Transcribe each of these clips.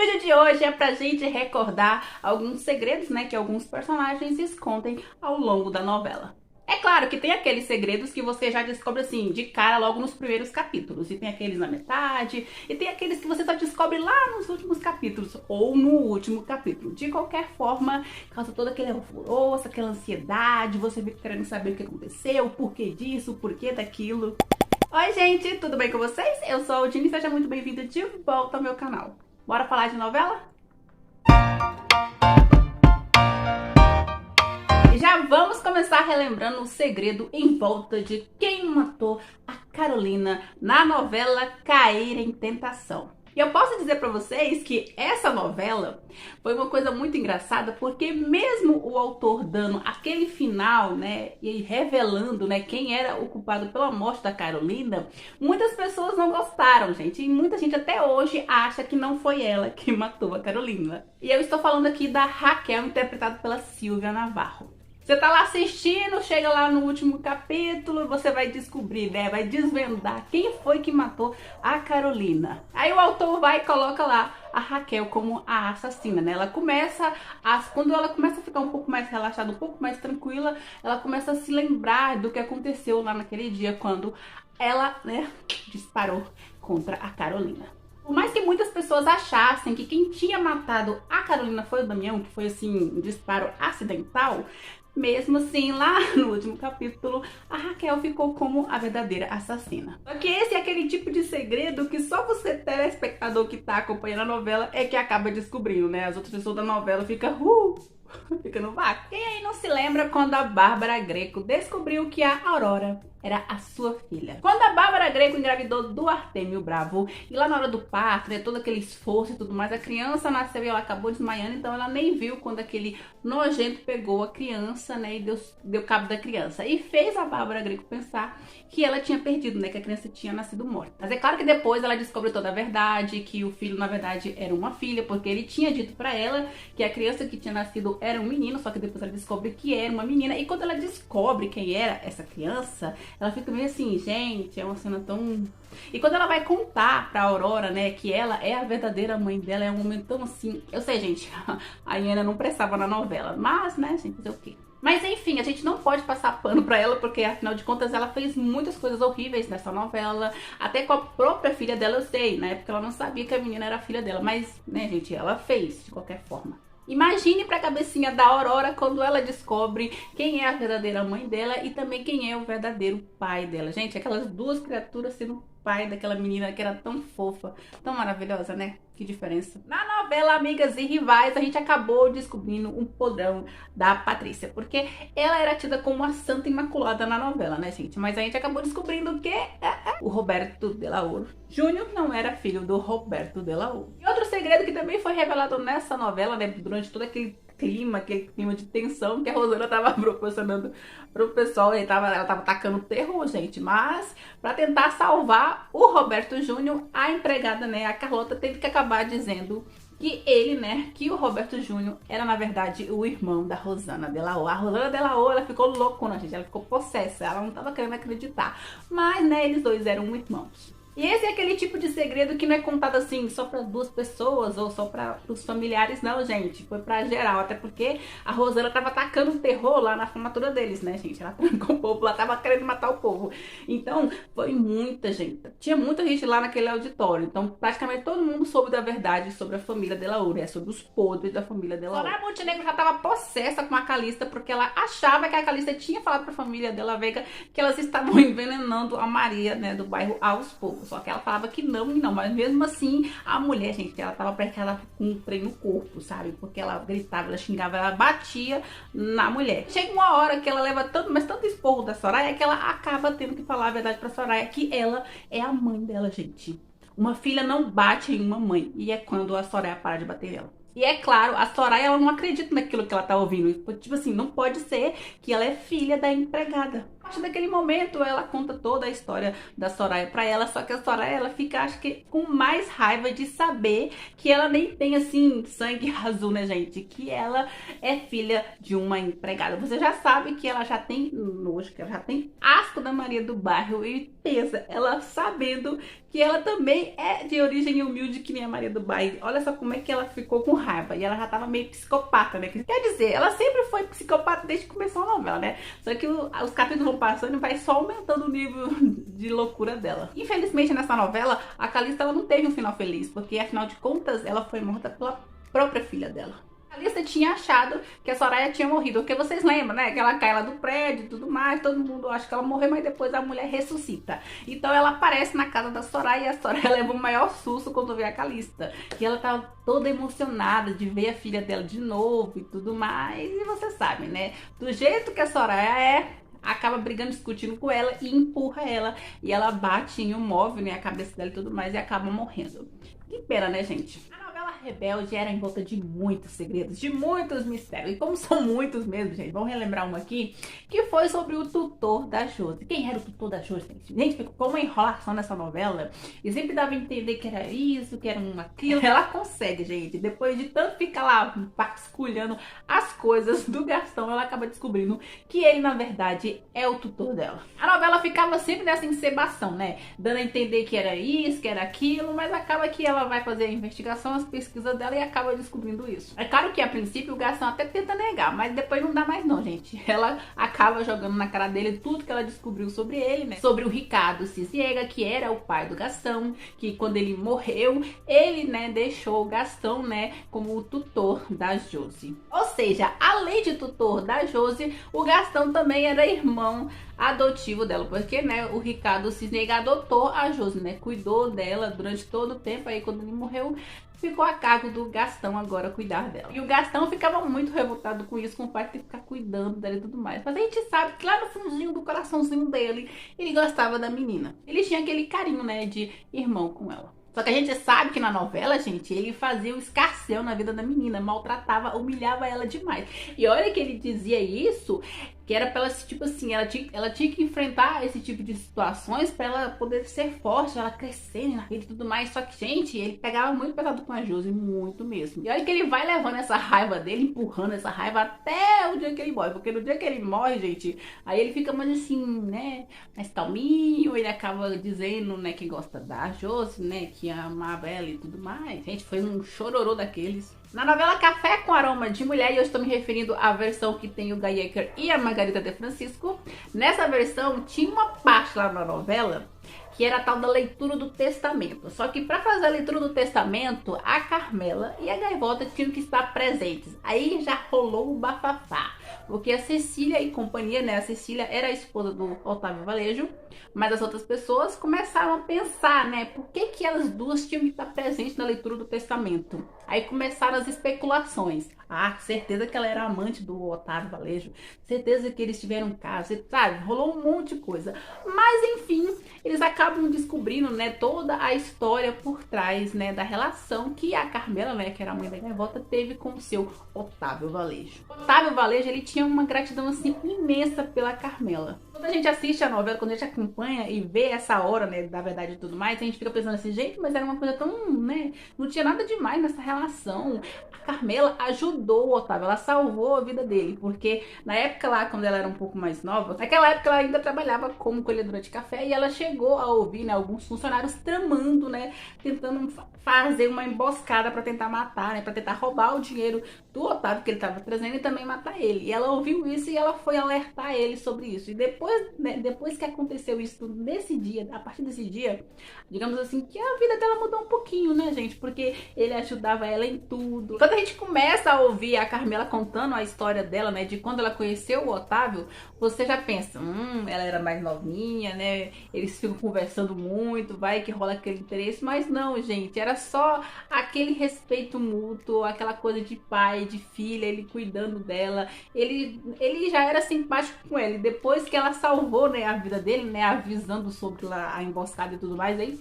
vídeo de hoje é pra gente recordar alguns segredos, né, que alguns personagens escondem ao longo da novela. É claro que tem aqueles segredos que você já descobre assim, de cara logo nos primeiros capítulos. E tem aqueles na metade, e tem aqueles que você só descobre lá nos últimos capítulos, ou no último capítulo. De qualquer forma, causa todo aquele alvoroço, aquela ansiedade, você fica querendo saber o que aconteceu, o porquê disso, o porquê daquilo. Oi gente, tudo bem com vocês? Eu sou a Aldine e seja muito bem-vindo de volta ao meu canal. Bora falar de novela? Já vamos começar relembrando o segredo em volta de quem matou a Carolina na novela Cair em Tentação. E eu posso dizer pra vocês que essa novela foi uma coisa muito engraçada, porque mesmo o autor dando aquele final, né, e revelando, né, quem era o culpado pela morte da Carolina, muitas pessoas não gostaram, gente. E muita gente até hoje acha que não foi ela que matou a Carolina. E eu estou falando aqui da Raquel, interpretada pela Silvia Navarro. Você tá lá assistindo, chega lá no último capítulo, você vai descobrir, né? Vai desvendar quem foi que matou a Carolina. Aí o autor vai e coloca lá a Raquel como a assassina, né? Quando ela começa a ficar um pouco mais relaxada, um pouco mais tranquila, ela começa a se lembrar do que aconteceu lá naquele dia, quando ela, né, disparou contra a Carolina. Por mais que muitas pessoas achassem que quem tinha matado a Carolina foi o Damião, que foi assim, um disparo acidental, mesmo assim, lá no último capítulo, a Raquel ficou como a verdadeira assassina. Só que esse é aquele tipo de segredo que só você, telespectador que tá acompanhando a novela, é que acaba descobrindo, né? As outras pessoas da novela ficam fica no vácuo. Quem aí não se lembra quando a Bárbara Greco descobriu que a Aurora era a sua filha? Quando a Bárbara Greco engravidou do Artêmio Bravo, e lá na hora do parto, né, todo aquele esforço e tudo mais, a criança nasceu e ela acabou desmaiando, então ela nem viu quando aquele nojento pegou a criança, né, e deu cabo da criança. E fez a Bárbara Greco pensar que ela tinha perdido, né, que a criança tinha nascido morta. Mas é claro que depois ela descobre toda a verdade, que o filho na verdade era uma filha, porque ele tinha dito pra ela que a criança que tinha nascido era um menino, só que depois ela descobre que era uma menina. E quando ela descobre quem era essa criança, ela fica meio assim, gente, é uma cena tão... E quando ela vai contar pra Aurora, né, que ela é a verdadeira mãe dela, é um momento tão assim... Eu sei, gente, a Iana não prestava na novela, mas, né, gente, fazer o quê? Mas enfim, a gente não pode passar pano pra ela, porque afinal de contas ela fez muitas coisas horríveis nessa novela. Até com a própria filha dela eu sei, na época ela não sabia que a menina era a filha dela. Mas, né, gente, ela fez de qualquer forma. Imagine pra cabecinha da Aurora quando ela descobre quem é a verdadeira mãe dela e também quem é o verdadeiro pai dela. Gente, aquelas duas criaturas sendo pai daquela menina que era tão fofa, tão maravilhosa, né? Que diferença. Na novela Amigas e Rivais, a gente acabou descobrindo um podrão da Patrícia, porque ela era tida como uma santa imaculada na novela, né, gente? Mas a gente acabou descobrindo que o Roberto de la Ouro Júnior não era filho do Roberto de la Ouro. E outro segredo que também foi revelado nessa novela, né, durante todo aquele clima de tensão que a Rosana tava proporcionando pro pessoal, ela tava tacando terror, gente, mas pra tentar salvar o Roberto Júnior, a empregada, né, a Carlota, teve que acabar dizendo que ele, né, que o Roberto Júnior era na verdade o irmão da Rosana de la Ouro. A Rosana de la Ouro, ela ficou loucona, gente, ela ficou possessa, ela não tava querendo acreditar, mas, né, eles dois eram irmãos. E esse é aquele tipo de segredo que não é contado assim só para duas pessoas ou só para os familiares, não, gente. Foi para geral, até porque a Rosana tava atacando terror lá na formatura deles, né, gente? Ela trancou o povo, ela tava querendo matar o povo. Então, foi muita gente. Tinha muita gente lá naquele auditório. Então, praticamente todo mundo soube da verdade sobre a família de la Ouro, sobre os podres da família de la Ouro. Soraya Montenegro já tava possessa com a Calista, porque ela achava que a Calista tinha falado para a família dela Veiga que elas estavam envenenando a Maria, né, do bairro Aos Poucos. Só que ela falava que não e não, mas mesmo assim, a mulher, gente, ela tava prestada com um trem no corpo, sabe? Porque ela gritava, ela xingava, ela batia na mulher. Chega uma hora que ela leva tanto, mas tanto esporro da Soraya, que ela acaba tendo que falar a verdade pra Soraya, que ela é a mãe dela, gente. Uma filha não bate em uma mãe, e é quando a Soraya para de bater nela. E é claro, a Soraya, ela não acredita naquilo que ela tá ouvindo. Tipo assim, não pode ser que ela é filha da empregada. A partir daquele momento, ela conta toda a história da Soraya pra ela, só que a Soraya, ela fica, acho que, com mais raiva de saber que ela nem tem, assim, sangue azul, né, gente? Que ela é filha de uma empregada. Você já sabe que ela já tem nojo, que ela já tem asco da Maria do Bairro. E pensa, ela sabendo que ela também é de origem humilde, que nem a Maria do Bairro. Olha só como é que ela ficou com raiva. E ela já tava meio psicopata, né? Quer dizer, ela sempre foi psicopata desde que começou a novela, né? Só que os capítulos vão passando e vai só aumentando o nível de loucura dela. Infelizmente, nessa novela, a Calista, ela não teve um final feliz, porque afinal de contas, ela foi morta pela própria filha dela. A Calista tinha achado que a Soraya tinha morrido, porque vocês lembram, né? Que ela cai lá do prédio e tudo mais, todo mundo acha que ela morreu, mas depois a mulher ressuscita. Então ela aparece na casa da Soraya e a Soraya leva o maior susto quando vê a Calista. E ela tá toda emocionada de ver a filha dela de novo e tudo mais. E você sabe, né? Do jeito que a Soraya é, acaba brigando, discutindo com ela e empurra ela. E ela bate em um móvel, né? A cabeça dela e tudo mais, e acaba morrendo. Que pena, né, gente? Rebelde era em volta de muitos segredos, de muitos mistérios. E como são muitos mesmo, gente, vamos relembrar um aqui, que foi sobre o tutor da Josi. Quem era o tutor da Josi, gente? Gente, ficou uma enrolação nessa novela e sempre dava a entender que era isso, que era aquilo. Ela consegue, gente. Depois de tanto ficar lá vasculhando as coisas do Gastão, ela acaba descobrindo que ele, na verdade, é o tutor dela. A novela ficava sempre nessa encebação, né? Dando a entender que era isso, que era aquilo, mas acaba que ela vai fazer a investigação, as pesquisas dela e acaba descobrindo isso. É claro que a princípio o Gastão até tenta negar, mas depois não dá mais não, gente. Ela acaba jogando na cara dele tudo que ela descobriu sobre ele, né? Sobre o Ricardo Cisiega, que era o pai do Gastão, que quando ele morreu, ele, né, deixou o Gastão, né, como o tutor da Josi. Ou seja, além de tutor da Josi, o Gastão também era irmão adotivo dela, porque, né, o Ricardo Cisiega adotou a Josi, né, cuidou dela durante todo o tempo, aí quando ele morreu, ficou a cargo do Gastão agora cuidar dela. E o Gastão ficava muito revoltado com isso, com o pai de ter que ficar cuidando dela e tudo mais. Mas a gente sabe que lá no fundinho do coraçãozinho dele, ele gostava da menina. Ele tinha aquele carinho, né, de irmão com ela. Só que a gente sabe que na novela, gente, ele fazia o escarcéu na vida da menina, maltratava, humilhava ela demais. E olha que ele dizia isso, que era pra ela, tipo assim, ela tinha que enfrentar esse tipo de situações pra ela poder ser forte, ela crescer na vida e tudo mais. Só que, gente, ele pegava muito pesado com a Josi, muito mesmo. E olha que ele vai levando essa raiva dele, empurrando essa raiva até o dia que ele morre. Porque no dia que ele morre, gente, aí ele fica mais assim, né, mais calminho, ele acaba dizendo, né, que gosta da Josi, né, que amava ela e tudo mais. Gente, foi um chororô daqueles. Na novela Café com Aroma de Mulher, e eu estou me referindo à versão que tem o Gayecker e a Margarita de Francisco, nessa versão tinha uma parte lá na novela que era a tal da leitura do testamento. Só que para fazer a leitura do testamento, a Carmela e a Gaivota tinham que estar presentes. Aí já rolou o bafafá, porque a Cecília e companhia, né? A Cecília era a esposa do Otávio Valejo, mas as outras pessoas começaram a pensar, né? Por que elas duas tinham que estar presentes na leitura do testamento? Aí começaram as especulações. Ah, certeza que ela era amante do Otávio Valejo, certeza que eles tiveram caso, sabe? Rolou um monte de coisa. Mas enfim, eles acabam descobrindo, né, toda a história por trás, né, da relação que a Carmela, né, que era a mãe da Gaivota, teve com o seu Otávio Valejo. Otávio Valejo, ele tinha uma gratidão assim imensa pela Carmela. Quando a gente assiste a novela, quando a gente acompanha e vê essa hora, né, da verdade e tudo mais, a gente fica pensando assim, gente, mas era uma coisa tão, né, não tinha nada demais nessa relação. A Carmela ajudou o Otávio, ela salvou a vida dele, porque na época lá, quando ela era um pouco mais nova, naquela época ela ainda trabalhava como colhedora de café e ela chegou a ouvir, né, alguns funcionários tramando, né, tentando fazer uma emboscada para tentar matar, né, para tentar roubar o dinheiro do Otávio que ele estava trazendo e também matar ele. E ela ouviu isso e ela foi alertar ele sobre isso. E depois, né, depois que aconteceu isso nesse dia, a partir desse dia, digamos assim, que a vida dela mudou um pouquinho, né, gente? Porque ele ajudava ela em tudo. Quando a gente começa a ouvir a Carmela contando a história dela, né, de quando ela conheceu o Otávio, você já pensa, ela era mais novinha, né? Eles ficam conversando muito, vai que rola aquele interesse, mas não, gente, era só aquele respeito mútuo, aquela coisa de pai, de filha, ele cuidando dela. Ele já era simpático com ela. E depois que ela salvou, né, a vida dele, né, avisando sobre a emboscada e tudo mais, aí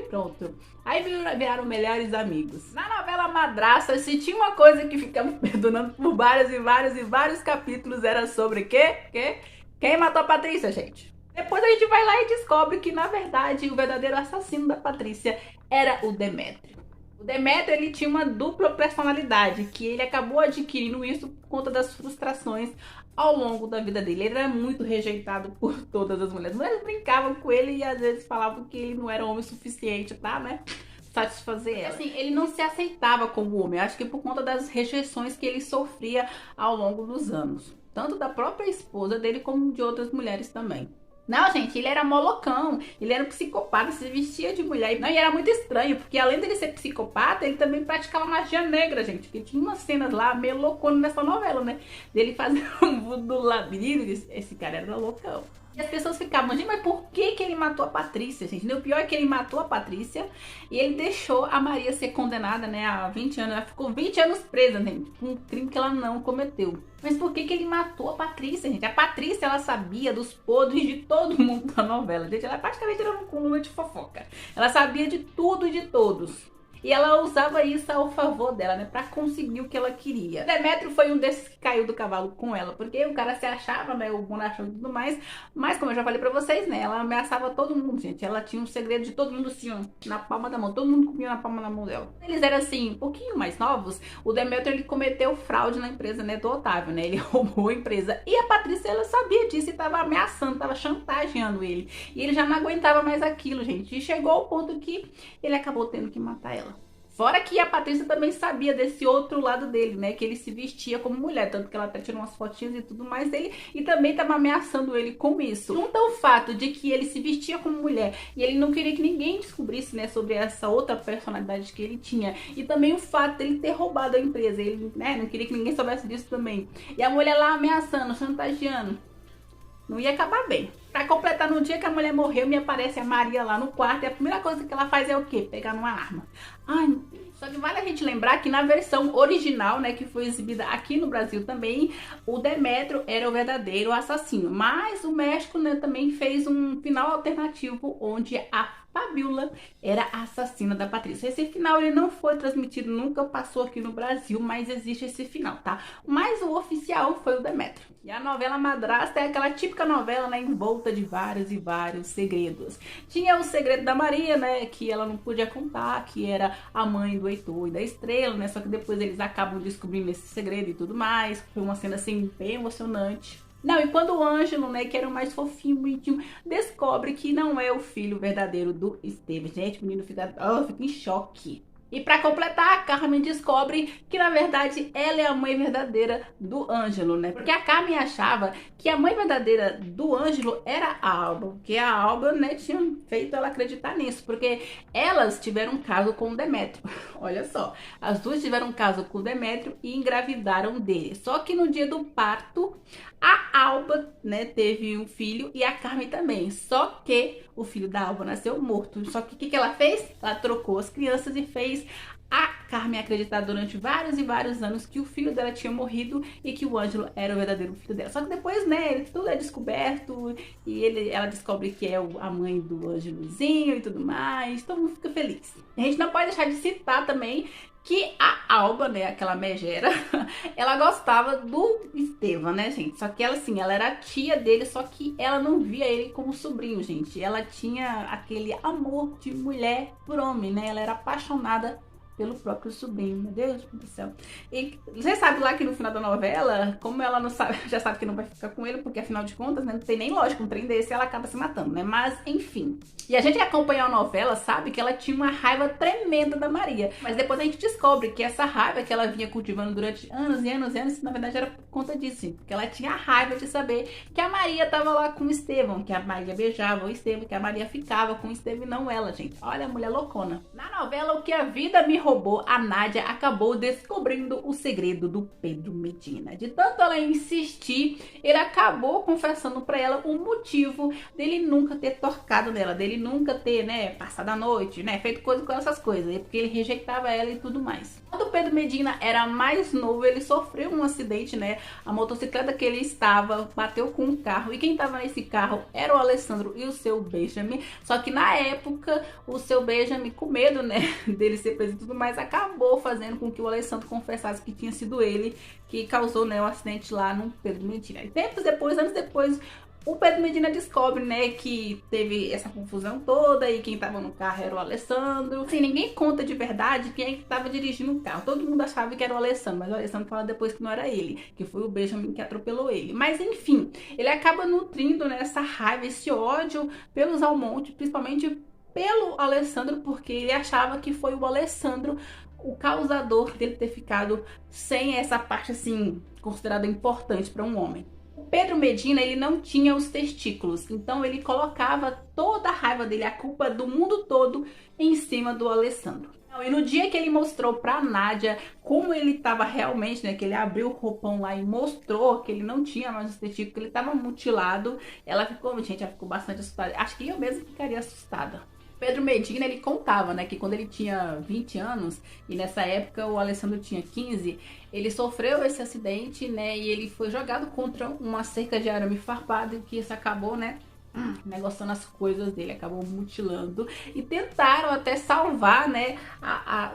pronto. Aí viraram melhores amigos. Na novela madrasta, se tinha uma coisa que ficava perdurando por vários e vários e vários capítulos, era sobre quem matou a Patrícia, gente. Depois a gente vai lá e descobre que, na verdade, o verdadeiro assassino da Patrícia era o Demétrio. O Demétrio, ele tinha uma dupla personalidade, que ele acabou adquirindo isso por conta das frustrações ao longo da vida dele. Ele era muito rejeitado por todas as mulheres. As mulheres brincavam com ele e às vezes falavam que ele não era homem suficiente, tá, né? Satisfazer ela. Assim, ele não se aceitava como homem. Acho que por conta das rejeições que ele sofria ao longo dos anos. Tanto da própria esposa dele como de outras mulheres também. Não, gente, ele era molocão, ele era um psicopata, se vestia de mulher. Não, e era muito estranho, porque além dele ser psicopata, ele também praticava magia negra, gente. Porque tinha umas cenas lá meio loucona nessa novela, né? Dele fazer um voodoo lá. Esse cara era loucão. E as pessoas ficavam, gente, mas por que ele matou a Patrícia, gente? O pior é que ele matou a Patrícia e ele deixou a Maria ser condenada, né, a 20 anos. Ela ficou 20 anos presa, gente, por um crime que ela não cometeu. Mas por que ele matou a Patrícia, gente? A Patrícia, ela sabia dos podres de todo mundo da novela. Gente, ela praticamente era uma coluna de fofoca. Ela sabia de tudo e de todos. E ela usava isso ao favor dela, né? Pra conseguir o que ela queria. Demétrio foi um desses que caiu do cavalo com ela. Porque o cara se achava, né? O bonachão e tudo mais. Mas, como eu já falei pra vocês, né? Ela ameaçava todo mundo, gente. Ela tinha um segredo de todo mundo, assim, ó, na palma da mão. Todo mundo comia na palma da mão dela. Eles eram, assim, um pouquinho mais novos. O Demétrio, ele cometeu fraude na empresa, né? Do Otávio, né? Ele roubou a empresa. E a Patrícia, ela sabia disso e tava ameaçando, tava chantageando ele. E ele já não aguentava mais aquilo, gente. E chegou ao ponto que ele acabou tendo que matar ela. Fora que a Patrícia também sabia desse outro lado dele, né? Que ele se vestia como mulher. Tanto que ela até tirou umas fotinhas e tudo mais dele. E também estava ameaçando ele com isso. Junta o fato de que ele se vestia como mulher. E ele não queria que ninguém descobrisse, né? Sobre essa outra personalidade que ele tinha. E também o fato dele ter roubado a empresa. Ele, né? Não queria que ninguém soubesse disso também. E a mulher lá ameaçando, chantageando. Não ia acabar bem. Pra completar, no dia que a mulher morreu, me aparece a Maria lá no quarto. E a primeira coisa que ela faz é o quê? Pegar uma arma. Ai, só que vale a gente lembrar que na versão original, né, que foi exibida aqui no Brasil também, o Demétrio era o verdadeiro assassino. Mas o México, né, também fez um final alternativo onde a Fabiola era a assassina da Patrícia. Esse final ele não foi transmitido, nunca passou aqui no Brasil, mas existe esse final, tá? Mas o oficial foi o Demétrio. E a novela Madrasta é aquela típica novela, né, envolta de vários e vários segredos. Tinha o segredo da Maria, né, que ela não podia contar, que era a mãe do Heitor e da Estrela, né, só que depois eles acabam descobrindo esse segredo e tudo mais. Foi uma cena, assim, bem emocionante. Não, e quando o Ângelo, né, que era o mais fofinho, bonitinho, descobre que não é o filho verdadeiro do Estevam. Gente, o menino fica em choque. E pra completar, a Carmen descobre que, na verdade, ela é a mãe verdadeira do Ângelo, né? Porque a Carmen achava que a mãe verdadeira do Ângelo era a Alba. Porque a Alba, né, tinha feito ela acreditar nisso. Porque elas tiveram um caso com o Demétrio. Olha só. As duas tiveram um caso com o Demétrio e engravidaram dele. Só que no dia do parto, a Alba, né, teve um filho e a Carmen também. Só que o filho da Alba nasceu morto. Só que o que ela fez? Ela trocou as crianças e fez a Carmen acreditar durante vários e vários anos que o filho dela tinha morrido e que o Ângelo era o verdadeiro filho dela. Só que depois, né, tudo é descoberto e ela descobre que é a mãe do Ângelozinho e tudo mais. Todo mundo fica feliz. A gente não pode deixar de citar também que a Alba, né, aquela megera, ela gostava do Estevam, né, gente? Só que ela, assim, ela era tia dele, só que ela não via ele como sobrinho, gente. Ela tinha aquele amor de mulher por homem, né? Ela era apaixonada pelo próprio sobrinho, meu Deus do céu. E você sabe lá que no final da novela, como ela não sabe, já sabe que não vai ficar com ele, porque afinal de contas, né, não tem nem lógica um trem desse, ela acaba se matando, né? Mas, enfim. E a gente que acompanhou a novela sabe que ela tinha uma raiva tremenda da Maria. Mas depois a gente descobre que essa raiva que ela vinha cultivando durante anos e anos e anos, na verdade era por conta disso. Porque ela tinha raiva de saber que a Maria tava lá com o Estevam, que a Maria beijava o Estevam, que a Maria ficava com o Estevam e não ela, gente. Olha a mulher loucona. Na novela, O Que a Vida Me Roubou, a Nádia acabou descobrindo o segredo do Pedro Medina. De tanto ela insistir, ele acabou confessando pra ela o motivo dele nunca ter tocado nela, dele nunca ter, né, passado a noite, né, feito coisa com essas coisas, porque ele rejeitava ela e tudo mais. Quando o Pedro Medina era mais novo, ele sofreu um acidente, né? A motocicleta que ele estava bateu com um carro e quem estava nesse carro era o Alessandro e o seu Benjamin. Só que na época, o seu Benjamin, com medo, né, dele ser preso e tudo mais, acabou fazendo com que o Alessandro confessasse que tinha sido ele que causou, né, o acidente lá no Pedro Medina. E tempos depois, anos depois, o Pedro Medina descobre, né, que teve essa confusão toda e quem tava no carro era o Alessandro. Assim, ninguém conta de verdade quem é que tava dirigindo o carro. Todo mundo achava que era o Alessandro, mas o Alessandro fala depois que não era ele, que foi o Benjamin que atropelou ele. Mas enfim, ele acaba nutrindo, né, essa raiva, esse ódio pelos Almonte, principalmente pelo Alessandro, porque ele achava que foi o Alessandro o causador dele ter ficado sem essa parte, assim, considerada importante para um homem. Pedro Medina, ele não tinha os testículos, então ele colocava toda a raiva dele, a culpa do mundo todo em cima do Alessandro. E no dia que ele mostrou pra Nádia como ele estava realmente, né, que ele abriu o roupão lá e mostrou que ele não tinha mais os testículos, que ele estava mutilado, ela ficou, gente, ela ficou bastante assustada. Acho que eu mesmo ficaria assustada. Pedro Medina, ele contava, né, que quando ele tinha 20 anos, e nessa época o Alessandro tinha 15, ele sofreu esse acidente, né, e ele foi jogado contra uma cerca de arame farpado, e que isso acabou, né, negociando as coisas dele, acabou mutilando, e tentaram até salvar, né,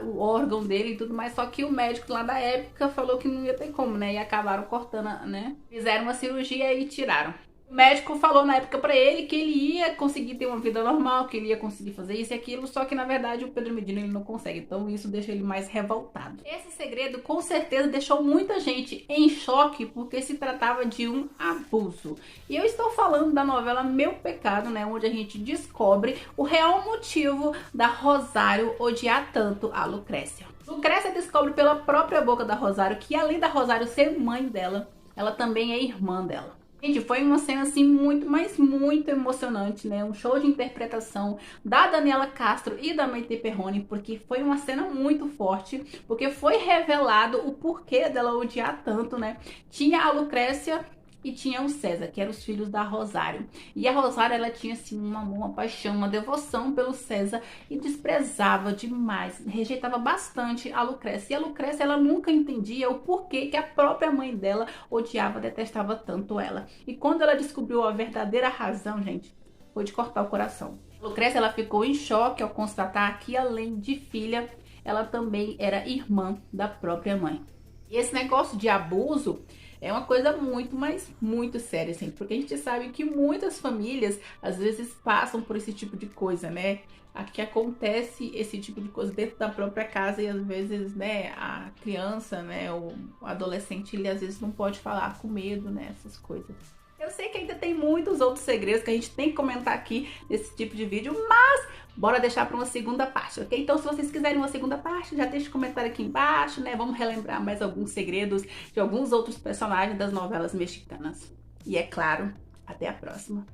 o órgão dele e tudo mais, só que o médico lá da época falou que não ia ter como, né, e acabaram cortando, né, fizeram uma cirurgia e tiraram. O médico falou na época pra ele que ele ia conseguir ter uma vida normal, que ele ia conseguir fazer isso e aquilo, só que na verdade o Pedro Medina ele não consegue, então isso deixa ele mais revoltado. Esse segredo com certeza deixou muita gente em choque porque se tratava de um abuso. E eu estou falando da novela Meu Pecado, né, onde a gente descobre o real motivo da Rosário odiar tanto a Lucrécia. Lucrécia descobre pela própria boca da Rosário que além da Rosário ser mãe dela, ela também é irmã dela. Gente, foi uma cena assim muito, mas muito emocionante, né? Um show de interpretação da Daniela Castro e da Maite Perrone, porque foi uma cena muito forte, porque foi revelado o porquê dela odiar tanto, né? Tinha a Lucrécia e tinha o César, que eram os filhos da Rosário. E a Rosário, ela tinha assim um amor, uma paixão, uma devoção pelo César e desprezava demais, rejeitava bastante a Lucrécia. E a Lucrécia, ela nunca entendia o porquê que a própria mãe dela odiava, detestava tanto ela. E quando ela descobriu a verdadeira razão, gente, foi de cortar o coração. A Lucrécia, ela ficou em choque ao constatar que além de filha, ela também era irmã da própria mãe. E esse negócio de abuso é uma coisa muito, mas muito séria, assim, porque a gente sabe que muitas famílias, às vezes, passam por esse tipo de coisa, né? Aqui acontece esse tipo de coisa dentro da própria casa e, às vezes, né, a criança, né, o adolescente, ele, às vezes, não pode falar com medo, né, essas coisas. Eu sei que ainda tem muitos outros segredos que a gente tem que comentar aqui nesse tipo de vídeo, mas bora deixar para uma segunda parte, ok? Então, se vocês quiserem uma segunda parte, já deixa um comentário aqui embaixo, né? Vamos relembrar mais alguns segredos de alguns outros personagens das novelas mexicanas. E é claro, até a próxima.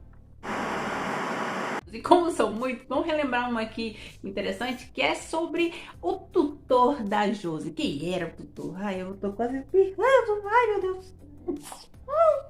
E como são muitos, vamos relembrar uma aqui interessante, que é sobre o tutor da Josi. Quem era o tutor? Ai, eu tô quase pirrando. Ai, meu Deus. Ai.